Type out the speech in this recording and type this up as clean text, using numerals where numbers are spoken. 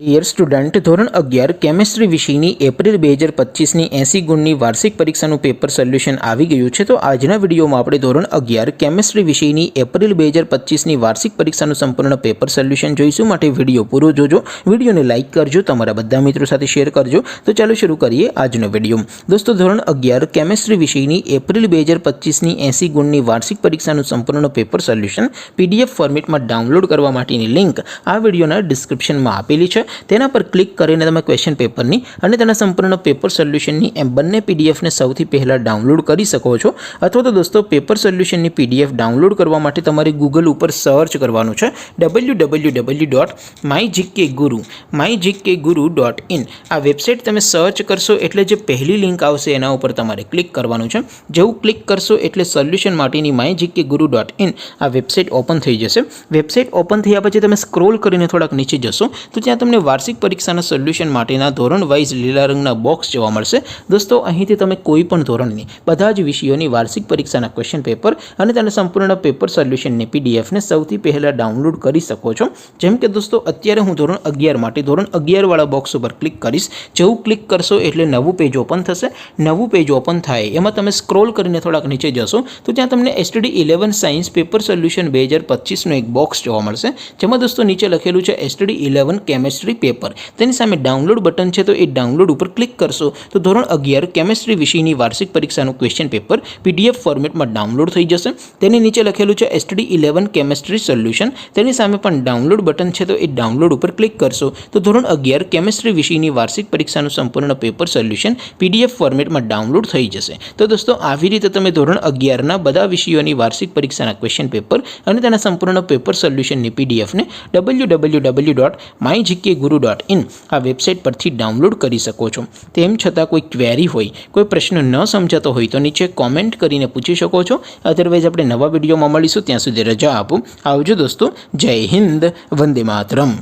Dear student, ધોરણ 11 chemistry વિષયની April 2025ની 80 ગુણની વાર્ષિક પરીક્ષાનું પેપર સોલ્યુશન આવી ગયું છે। તો આજના વિડીયોમાં આપણે ધોરણ 11 કેમિસ્ટ્રી વિષયની એપ્રિલ 2025ની વાર્ષિક પરીક્ષાનું સંપૂર્ણ પેપર સોલ્યુશન જોઈશું। માટે વિડીયો પૂરો જોજો, વિડીયોને લાઇક કરજો, તમારા બધા મિત્રો સાથે શેર કરજો। તો ચાલો શરૂ કરીએ આજનો વિડીયો। દોસ્તો, ધોરણ 11 કેમિસ્ટ્રી વિષયની એપ્રિલ 2025ની 80 ગુણની વાર્ષિક પરીક્ષાનું સંપૂર્ણ પેપર સોલ્યુશન પીડીએફ ફોર્મેટમાં ડાઉનલોડ કરવા માટેની લિંક આ વિડીયોના ડિસ્ક્રિપ્શનમાં આપેલી છે। તેના પર ક્લિક કરીને તમે ક્વેશ્ચન પેપરની અને તેના સંપૂર્ણ પેપર સોલ્યુશનની એમ બંને પીડીએફને સૌથી પહેલાં ડાઉનલોડ કરી શકો છો। અથવા તો દોસ્તો, પેપર સોલ્યુશનની પીડીએફ ડાઉનલોડ કરવા માટે તમારે ગૂગલ ઉપર સર્ચ કરવાનું છે www.mygkguru.in। આ વેબસાઇટ તમે સર્ચ કરશો એટલે જે પહેલી લિંક આવશે એના ઉપર તમારે ક્લિક કરવાનું છે। જેવું ક્લિક કરશો એટલે સોલ્યુશન માટેની mygkguru.in આ વેબસાઇટ ઓપન થઈ જશે। વેબસાઇટ ઓપન થયા પછી તમે સ્ક્રોલ કરીને થોડાક નીચે જશો તો ત્યાં તમને વાર્ષિક પરીક્ષાના સોલ્યુશન માટેના ધોરણ વાઇઝ લીલા રંગના બોક્સ જોવા મળશે। દોસ્તો, અહીંથી તમે કોઈ પણ ધોરણની બધા જ વિષયોની વાર્ષિક પરીક્ષાના ક્વેશ્ચન પેપર અને તેના સંપૂર્ણ પેપર સોલ્યુશનની પીડીએફને સૌથી પહેલાં ડાઉનલોડ કરી શકો છો। જેમ કે દોસ્તો, અત્યારે હું ધોરણ 11 માટે ધોરણ 11 વાળા બોક્સ ઉપર ક્લિક કરીશ। જેવું ક્લિક કરશો એટલે નવું પેજ ઓપન થશે। નવું પેજ ઓપન થાય એમાં તમે સ્ક્રોલ કરીને થોડાક નીચે જશો તો ત્યાં તમને એસટીડી 11 સાયન્સ પેપર સોલ્યુશન 2025નો એક બોક્સ જોવા મળશે। જેમાં દોસ્તો નીચે લખેલું છે એસટીડી 11 કેમિસ્ટ્રી પેપર। તેની સામે ડાઉનલોડ બટન છે, તો એ ડાઉનલોડ ઉપર ક્લિક કરશો તો ધોરણ 11 કેમિસ્ટ્રી વિષયની વાર્ષિક પરીક્ષાનું ક્વેશ્ચન પેપર પીડીએફ ફોર્મેટમાં ડાઉનલોડ થઈ જશે। તેની નીચે લખેલું છે એસટીડી 11 કેમિસ્ટ્રી સોલ્યુશન। તેની સામે પણ ડાઉનલોડ બટન છે, તો એ ડાઉનલોડ ઉપર ક્લિક કરશો તો ધોરણ 11 કેમિસ્ટ્રી વિષયની વાર્ષિક પરીક્ષાનું સંપૂર્ણ પેપર સોલ્યુશન પીડીએફ ફોર્મેટમાં ડાઉનલોડ થઈ જશે। તો દોસ્તો, આવી રીતે તમે ધોરણ 11ના બધા વિષયોની વાર્ષિક પરીક્ષાના ક્વેશ્ચન પેપર અને તેના સંપૂર્ણ પેપર સોલ્યુશનની પીડીએફને www.mygkguru.in આ વેબસાઇટ પરથી ડાઉનલોડ કરી શકો છો। તેમ છતાં કોઈ ક્વેરી હોય, કોઈ પ્રશ્ન ન સમજાતો હોય તો નીચે કોમેન્ટ કરીને પૂછી શકો છો। અધરવાઇઝ આપણે નવા વિડીયોમાં મળીશું, ત્યાં સુધી રજા આપો। આવજો દોસ્તો, જય હિન્દ, વંદે માતરમ।